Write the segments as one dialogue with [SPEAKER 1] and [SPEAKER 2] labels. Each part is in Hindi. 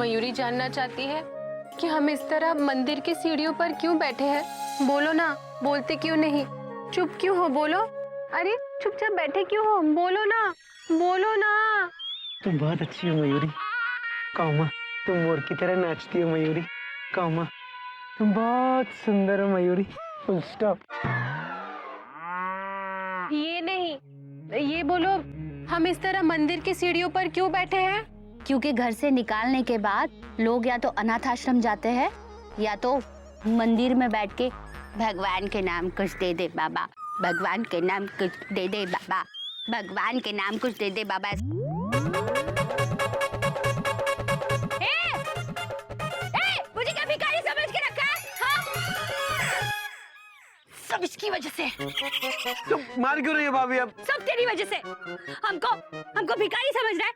[SPEAKER 1] मयूरी जानना चाहती है कि हम इस तरह मंदिर की सीढ़ियों पर क्यों बैठे हैं। बोलो ना, बोलते क्यों नहीं? चुप क्यों हो? बोलो। अरे चुपचाप बैठे क्यों हो? बोलो ना, बोलो ना।
[SPEAKER 2] तुम बहुत अच्छी हो मयूरी। कौमा, तुम मोर की तरह नाचती हो मयूरी। कौमा, तुम बहुत सुंदर हो मयूरी। Full stop.
[SPEAKER 1] ये नहीं, ये बोलो, हम इस तरह मंदिर की सीढ़ियों पर क्यों बैठे हैं?
[SPEAKER 3] क्योंकि घर से निकालने के बाद लोग या तो अनाथ आश्रम जाते हैं या तो मंदिर में बैठ के भगवान के नाम कुछ दे दे बाबा, भगवान के नाम कुछ दे दे बाबा, भगवान के नाम कुछ दे दे बाबा। मुझे क्या भिखारी समझ के रखा है? हाँ? सब इसकी वजह से।
[SPEAKER 2] तो मार क्यों रही है भाभी? अब
[SPEAKER 3] सब तेरी वजह से। हमको भिखारी समझ रहा है?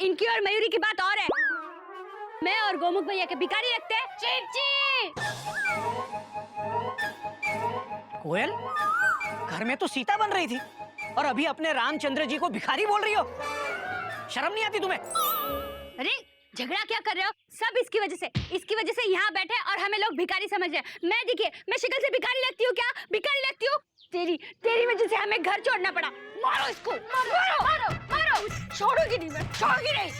[SPEAKER 3] इनकी और मयूरी की बात और है। मैं और गोमुख भैया के भिखारी लगते हैं। चिपची।
[SPEAKER 4] कोयल, घर में तो सीता बन रही थी और अभी अपने रामचंद्र जी को भिखारी बोल रही हो। शर्म नहीं आती तुम्हें?
[SPEAKER 3] अरे झगड़ा क्या कर रहे हो? सब इसकी वजह से। इसकी वजह से यहाँ बैठे और हमें लोग भिखारी समझ रहे हैं। मैं देखिए, मैं शक्ल से भिखारी लगती हूँ क्या? भिखारी लगती हूँ? तेरी वजह से हमें घर छोड़ना पड़ा। मारो इसको, मारो मारो मारो। छोड़ूंगी नहीं, मैं छोड़ूंगी नहीं।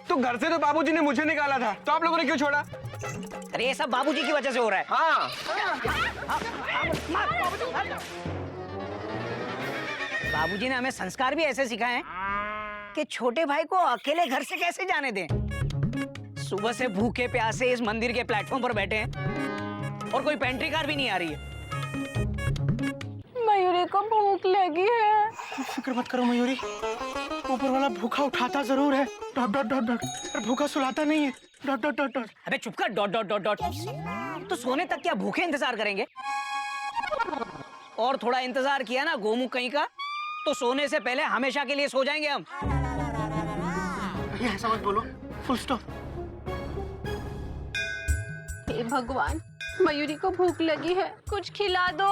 [SPEAKER 2] तो घर से तो बाबूजी ने मुझे निकाला था, तो आप लोगों ने क्यों छोड़ा?
[SPEAKER 4] अरे ये सब बाबूजी की वजह से हो रहा है।
[SPEAKER 2] हाँ।
[SPEAKER 4] बाबूजी ने हमें संस्कार भी ऐसे सिखाए हैं कि छोटे भाई को अकेले घर से कैसे जाने दें। सुबह से भूखे प्यासे इस मंदिर के प्लेटफॉर्म पर बैठे हैं और कोई पेंट्री कार भी नहीं आ रही है।
[SPEAKER 1] मयूरी को भूख लगी है।
[SPEAKER 2] फिक्र मत करो मयूरी, ऊपर वाला भूखा उठाता जरूर है, डॉट डॉट डॉट डॉट, पर भूखा सुलाता नहीं है, डॉट डॉट डॉट डॉट।
[SPEAKER 4] अबे चुप कर, डॉट डॉट डॉट डॉट। तो सोने तक क्या भूखे इंतजार करेंगे? और थोड़ा इंतजार किया ना गोमुख कहीं का, तो सोने से पहले हमेशा के लिए सो जाएंगे हम।
[SPEAKER 2] ऐसा मत बोलो, फुल स्टॉप।
[SPEAKER 1] हे भगवान, मयूरी को भूख लगी है, कुछ खिला दो,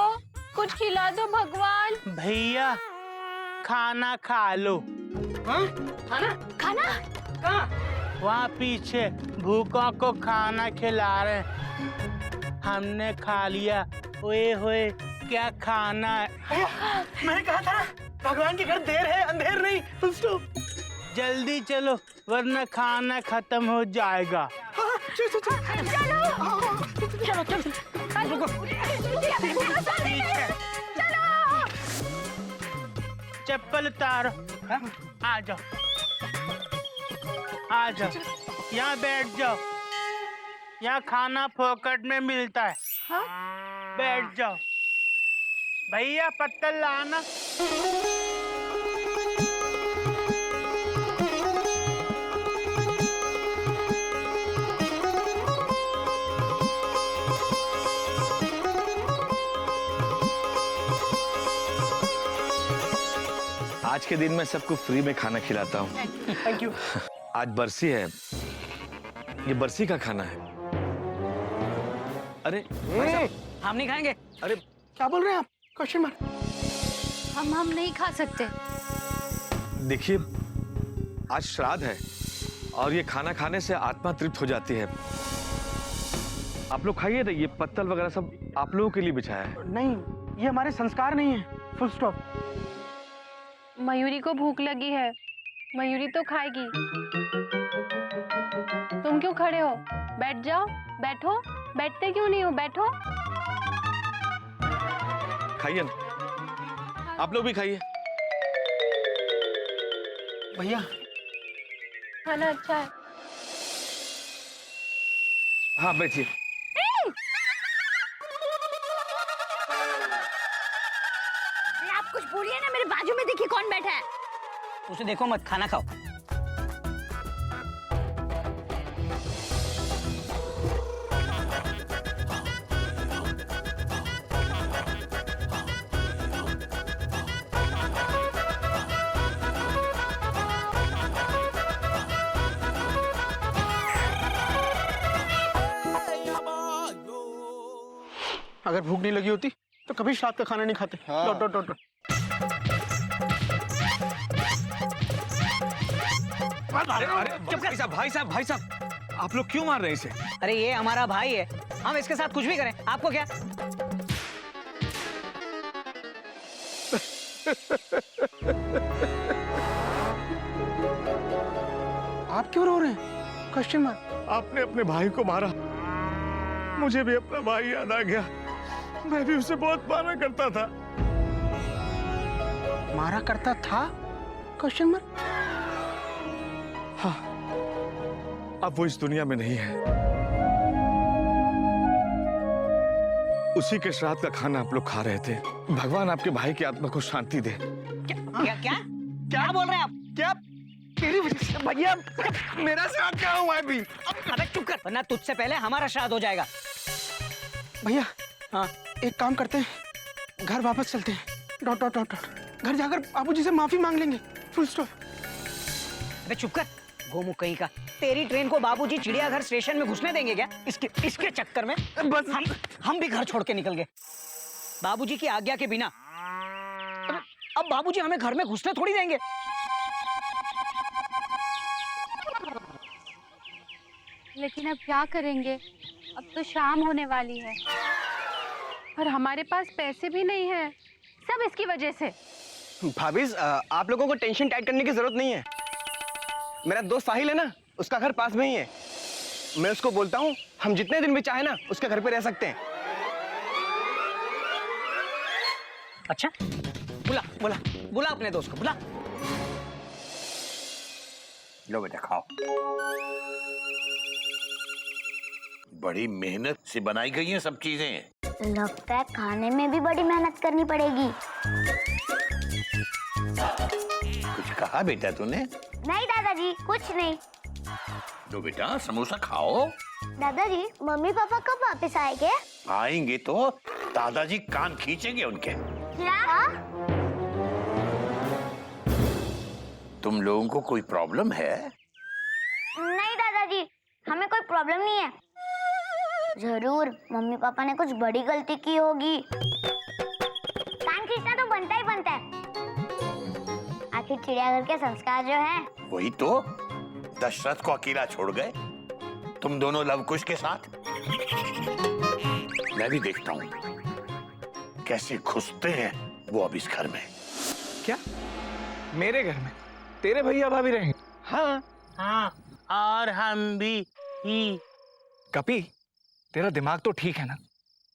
[SPEAKER 1] कुछ खिला दो भगवान।
[SPEAKER 5] भैया खाना खा लो।
[SPEAKER 2] हाँ?
[SPEAKER 3] खाना?
[SPEAKER 5] वहाँ पीछे भूखों को खाना खिला रहे, हमने खा लिया। ओए होए, क्या खाना है?
[SPEAKER 2] मैंने कहा था ना, भगवान के घर देर है, अंधेर नहीं। Full stop.
[SPEAKER 5] जल्दी चलो वरना खाना खत्म हो जाएगा। चप्पल उतारो। आ जाओ, आ जाओ, यहाँ बैठ जाओ, यहाँ खाना फोकट में मिलता है।
[SPEAKER 1] हाँ?
[SPEAKER 5] बैठ जाओ। भैया पत्तल लाना।
[SPEAKER 6] आज के दिन मैं सबको फ्री में खाना खिलाता हूँ।
[SPEAKER 2] Thank you.
[SPEAKER 6] आज बरसी है, ये बरसी का खाना है। अरे
[SPEAKER 4] हम नहीं खाएंगे।
[SPEAKER 6] अरे
[SPEAKER 2] क्या बोल रहे हैं आप? Question mark.
[SPEAKER 3] हम नहीं खा सकते।
[SPEAKER 6] देखिए, आज श्राद्ध है और ये खाना खाने से आत्मा तृप्त हो जाती है। आप लोग खाइए ना, ये पत्तल वगैरह सब आप लोगों के लिए बिछाया है।
[SPEAKER 2] नहीं, ये हमारे संस्कार नहीं है। Full stop.
[SPEAKER 1] मयूरी को भूख लगी है, मयूरी तो खाएगी। तुम क्यों खड़े हो? बैठ जाओ, बैठो। बैठते क्यों नहीं हो? बैठो।
[SPEAKER 6] खाइए ना, आप लोग भी खाइए।
[SPEAKER 2] भैया
[SPEAKER 1] खाना अच्छा है।
[SPEAKER 6] हाँ बैठिए।
[SPEAKER 3] आप कुछ बोलिए ना, मेरे बाजू में देखिए कौन बैठा है।
[SPEAKER 4] उसे देखो मत, खाना खाओ।
[SPEAKER 2] अगर भूख नहीं लगी होती तो कभी श्राद्ध का खाना नहीं खाते। Dot dot dot dot.
[SPEAKER 6] भाई साहब भाई साहब भाई साहब, आप लोग क्यों मार रहे हैं इसे?
[SPEAKER 4] अरे ये हमारा भाई है, हम इसके साथ कुछ भी करें, आपको क्या?
[SPEAKER 2] आप क्यों रो रहे हैं? Question mark.
[SPEAKER 6] आपने अपने भाई को मारा, मुझे भी अपना भाई याद आ गया। मैं भी उसे बहुत मारा करता था।
[SPEAKER 2] मारा करता था? Question mark.
[SPEAKER 6] हाँ, अब वो इस दुनिया में नहीं है। उसी के श्राद्ध का खाना आप लोग खा रहे थे। भगवान आपके भाई की आत्मा को शांति दे।
[SPEAKER 4] क्या क्या क्या बोल रहे हैं आप?
[SPEAKER 2] क्या? तेरी वजह से भैया मेरा श्राद्ध क्या हुआ है अभी?
[SPEAKER 4] अबे चुप कर, वरना तुझसे पहले हमारा श्राद्ध हो जाएगा।
[SPEAKER 2] भैया
[SPEAKER 4] हाँ,
[SPEAKER 2] एक काम करते हैं, घर वापस चलते हैं। Dot dot dot dot. घर जाकर बाबूजी से माफी मांग लेंगे। Full stop.
[SPEAKER 4] अबे चुप कर, गोमुख कहीं का। तेरी ट्रेन को बाबूजी चिड़ियाघर स्टेशन में घुसने देंगे क्या? इसके चक्कर में
[SPEAKER 2] बस
[SPEAKER 4] हम भी घर छोड़ के निकल गए बाबूजी की आज्ञा के बिना। अब बाबूजी हमें घर में घुसने थोड़ी देंगे।
[SPEAKER 1] लेकिन अब क्या करेंगे? अब तो शाम होने वाली है और हमारे पास पैसे भी नहीं है। सब इसकी वजह से।
[SPEAKER 7] भाभी आप लोगों को टेंशन टाइट करने की जरूरत नहीं है। मेरा दोस्त साहिल है ना, उसका घर पास में ही है। मैं उसको बोलता हूँ हम जितने दिन भी चाहे ना उसके घर पे रह सकते हैं।
[SPEAKER 4] अच्छा, बुला बुला बुला अपने दोस्त को बुला।
[SPEAKER 8] लो बेटा खाओ। बड़ी मेहनत से बनाई गई हैं सब चीजें।
[SPEAKER 9] लगता है खाने में भी बड़ी मेहनत करनी पड़ेगी।
[SPEAKER 8] कुछ कहा बेटा तूने?
[SPEAKER 9] नहीं दादाजी, कुछ नहीं।
[SPEAKER 8] लो बेटा समोसा खाओ।
[SPEAKER 9] दादाजी, मम्मी पापा कब वापस आएंगे?
[SPEAKER 8] आएंगे तो दादाजी कान खींचेंगे उनके।
[SPEAKER 9] क्या?
[SPEAKER 8] तुम लोगों को कोई प्रॉब्लम है?
[SPEAKER 9] नहीं दादाजी, हमें कोई प्रॉब्लम नहीं है। जरूर मम्मी पापा ने कुछ बड़ी गलती की होगी। कान खींचना तो बनता ही बनता है। आखिर चिड़ियाघर के संस्कार जो हैं।
[SPEAKER 8] वही तो, दशरथ को अकेला छोड़ गए तुम दोनों लवकुश के साथ। मैं भी देखता हूँ कैसे घुसते हैं वो अब इस घर में।
[SPEAKER 2] क्या? मेरे घर में तेरे भैया भाभी रहेंगे?
[SPEAKER 7] हाँ
[SPEAKER 5] हाँ, और हम भी ही।
[SPEAKER 2] कपी, तेरा दिमाग तो ठीक है ना?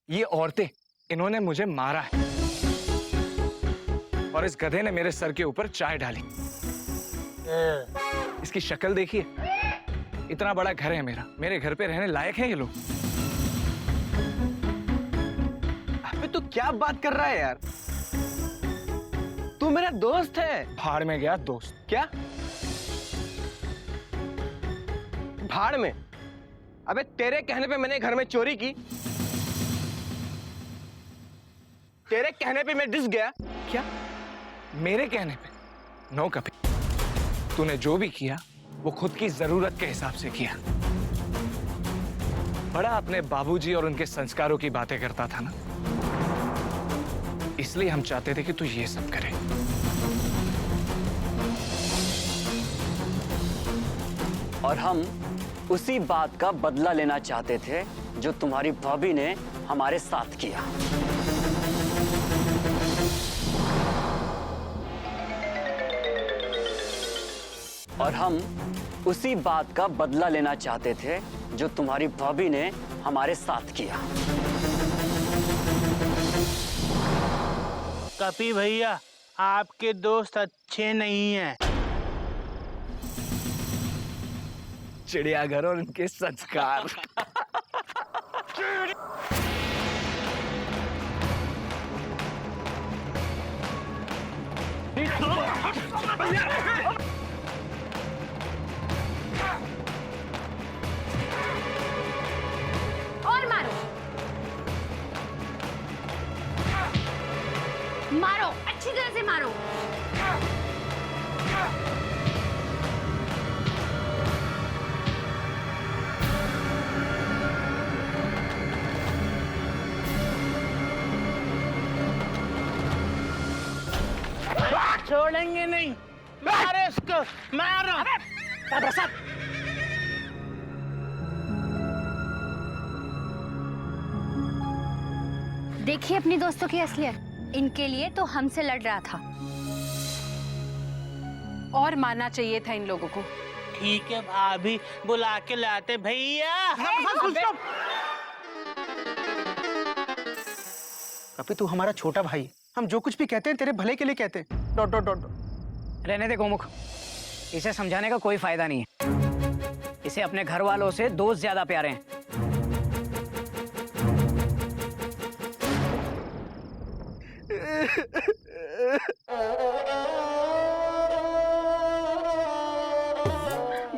[SPEAKER 2] ये औरतें, इन्होंने मुझे मारा है और इस गधे ने मेरे सर के ऊपर चाय डाली। इसकी शक्ल देखिए, इतना बड़ा घर है मेरा, मेरे घर पे रहने लायक हैं ये लोग?
[SPEAKER 7] अबे तू क्या बात कर रहा है यार? तू मेरा दोस्त है।
[SPEAKER 2] भाड़ में गया दोस्त।
[SPEAKER 7] क्या? भाड़ में? अबे तेरे कहने पे मैंने घर में चोरी की, तेरे कहने पे मैं डिस गया।
[SPEAKER 2] क्या? मेरे कहने पे? नो कपी, तूने जो भी किया वो खुद की जरूरत के हिसाब से किया। बड़ा अपने बाबूजी और उनके संस्कारों की बातें करता था ना, इसलिए हम चाहते थे कि तू ये सब करे।
[SPEAKER 10] और हम उसी बात का बदला लेना चाहते थे जो तुम्हारी भाभी ने हमारे साथ किया। और हम उसी बात का बदला लेना चाहते थे जो तुम्हारी भाभी ने हमारे साथ किया।
[SPEAKER 5] कपी भैया, आपके दोस्त अच्छे नहीं हैं।
[SPEAKER 2] चिड़ियाघर और उनके संस्कार।
[SPEAKER 1] और मारो मारो, अच्छी तरह से मारो।
[SPEAKER 5] छोड़ेंगे नहीं, मारो इसको, मारो।
[SPEAKER 4] का प्रसाद।
[SPEAKER 3] देखिए अपनी दोस्तों की असलियत, इनके लिए तो हमसे लड़ रहा था।
[SPEAKER 1] और मानना चाहिए था इन लोगों को।
[SPEAKER 5] ठीक है भाभी, बुला के लाते भैया।
[SPEAKER 2] कपी तू हमारा छोटा भाई है। हम जो कुछ भी कहते हैं तेरे भले के लिए कहते हैं। Dot dot dot dot.
[SPEAKER 4] रहने दे गोमुख, इसे समझाने का कोई फायदा नहीं है। इसे अपने घर वालों से दोस्त ज्यादा प्यारे हैं।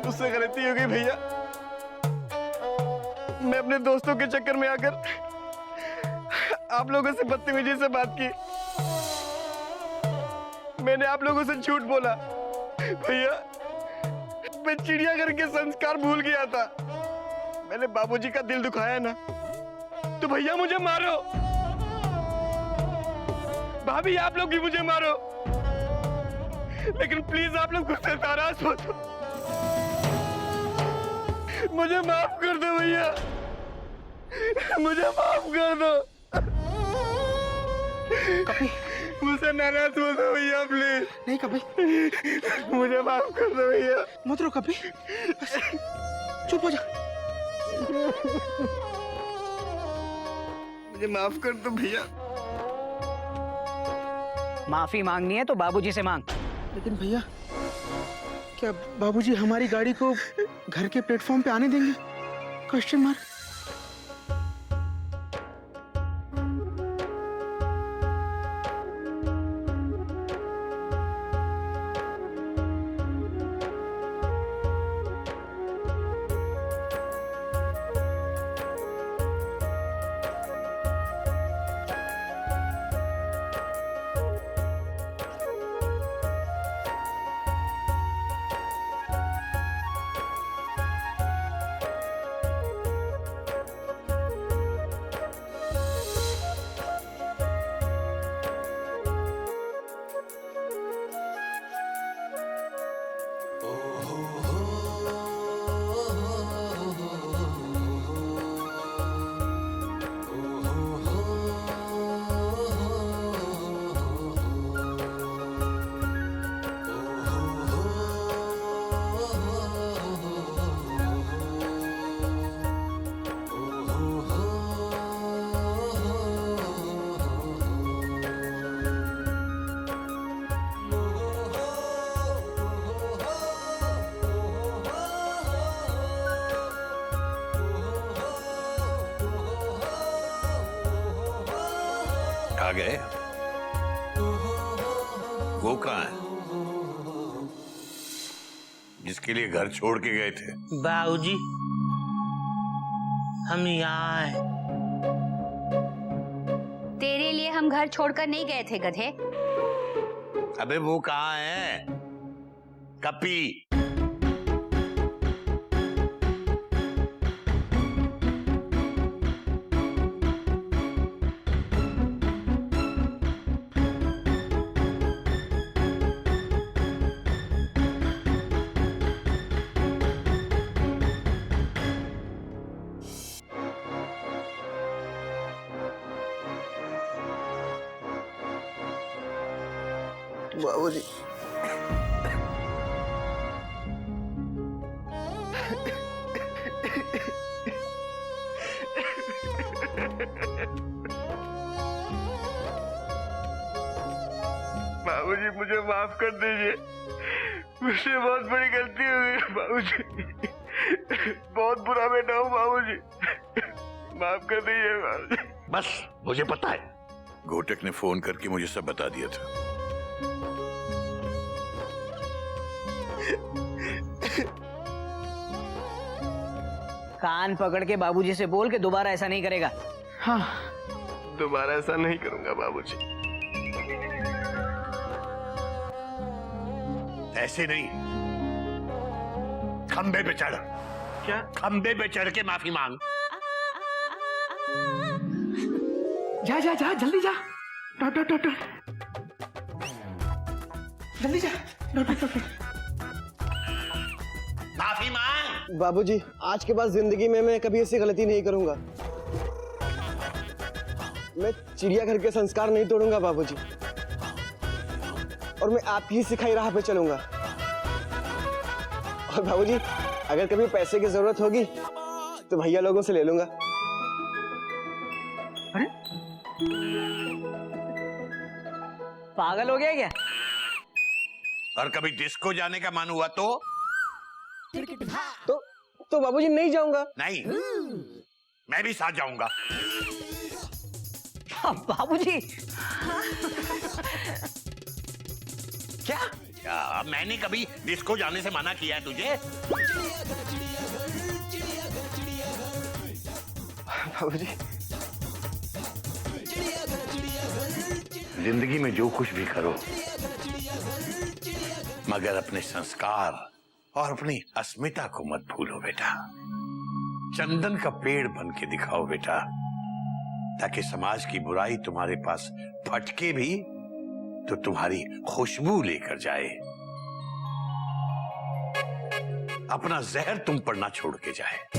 [SPEAKER 7] मुझसे गलती हो गई भैया। मैं अपने दोस्तों के चक्कर में आकर आप लोगों से बदतमीजी से बात की। मैंने आप लोगों से झूठ बोला भैया। मैं चिड़ियाघर के संस्कार भूल गया था। मैंने बाबूजी का दिल दुखाया ना, तो भैया मुझे मारो। भाभी आप लोग भी मुझे मारो, लेकिन प्लीज आप लोग मुझसे नाराज मत हो। मुझे माफ कर दो भैया, मुझे माफ कर दो।
[SPEAKER 2] कपी
[SPEAKER 7] मुझसे नाराज मत हो भैया प्लीज।
[SPEAKER 2] नहीं कपी,
[SPEAKER 7] मुझे माफ कर दो भैया।
[SPEAKER 2] मत रो कपी, चुप हो जा।
[SPEAKER 7] मुझे माफ कर दो भैया।
[SPEAKER 4] माफी मांगनी है तो बाबूजी से मांग।
[SPEAKER 2] लेकिन भैया, क्या बाबूजी हमारी गाड़ी को घर के प्लेटफॉर्म पे आने देंगे? Question mark.
[SPEAKER 8] आ गए? वो कहाँ है जिसके लिए घर छोड़ के गए थे?
[SPEAKER 5] बाबूजी, हम यहाँ हैं।
[SPEAKER 3] तेरे लिए हम घर छोड़कर नहीं गए थे गधे।
[SPEAKER 8] अबे वो कहाँ है? कपी।
[SPEAKER 7] बाबूजी, बाबूजी मुझे माफ कर दीजिए। मुझसे बहुत बड़ी गलती हो गई बाबूजी। बहुत बुरा बेटा हूँ बाबूजी। माफ कर दीजिए बाबूजी।
[SPEAKER 8] बस मुझे पता है, घोटक ने फोन करके मुझे सब बता दिया था।
[SPEAKER 4] कान पकड़ के बाबूजी से बोल के दोबारा ऐसा नहीं करेगा।
[SPEAKER 2] हाँ,
[SPEAKER 7] दोबारा ऐसा नहीं करूंगा बाबूजी।
[SPEAKER 8] ऐसे नहीं, खंबे पे चढ़।
[SPEAKER 2] क्या?
[SPEAKER 8] खंबे पे चढ़ के माफी मांग।
[SPEAKER 2] जा जा जा, जल्दी जा। Dot dot dot dot. जल्दी जा। Dot dot dot.
[SPEAKER 8] माफी मांग।
[SPEAKER 7] बाबूजी, आज के बाद जिंदगी में मैं कभी ऐसी गलती नहीं करूंगा। मैं चिड़ियाघर के संस्कार नहीं तोड़ूंगा बाबूजी, और मैं आपकी सिखाई राह पे चलूंगा। और बाबूजी, अगर कभी पैसे की जरूरत होगी तो भैया लोगों से ले लूंगा।
[SPEAKER 4] पागल हो गया क्या?
[SPEAKER 8] और कभी डिस्को जाने का मन हुआ तो
[SPEAKER 7] बाबूजी नहीं जाऊंगा।
[SPEAKER 8] नहीं, मैं भी साथ जाऊंगा।
[SPEAKER 4] बाबूजी
[SPEAKER 8] क्या मैंने कभी डिस्को जाने से मना किया है तुझे?
[SPEAKER 7] बाबूजी,
[SPEAKER 8] जिंदगी में जो कुछ भी करो, मगर अपने संस्कार और अपनी अस्मिता को मत भूलो बेटा। चंदन का पेड़ बन के दिखाओ बेटा, ताकि समाज की बुराई तुम्हारे पास फटके भी तो तुम्हारी खुशबू लेकर जाए, अपना जहर तुम पर ना छोड़ के जाए।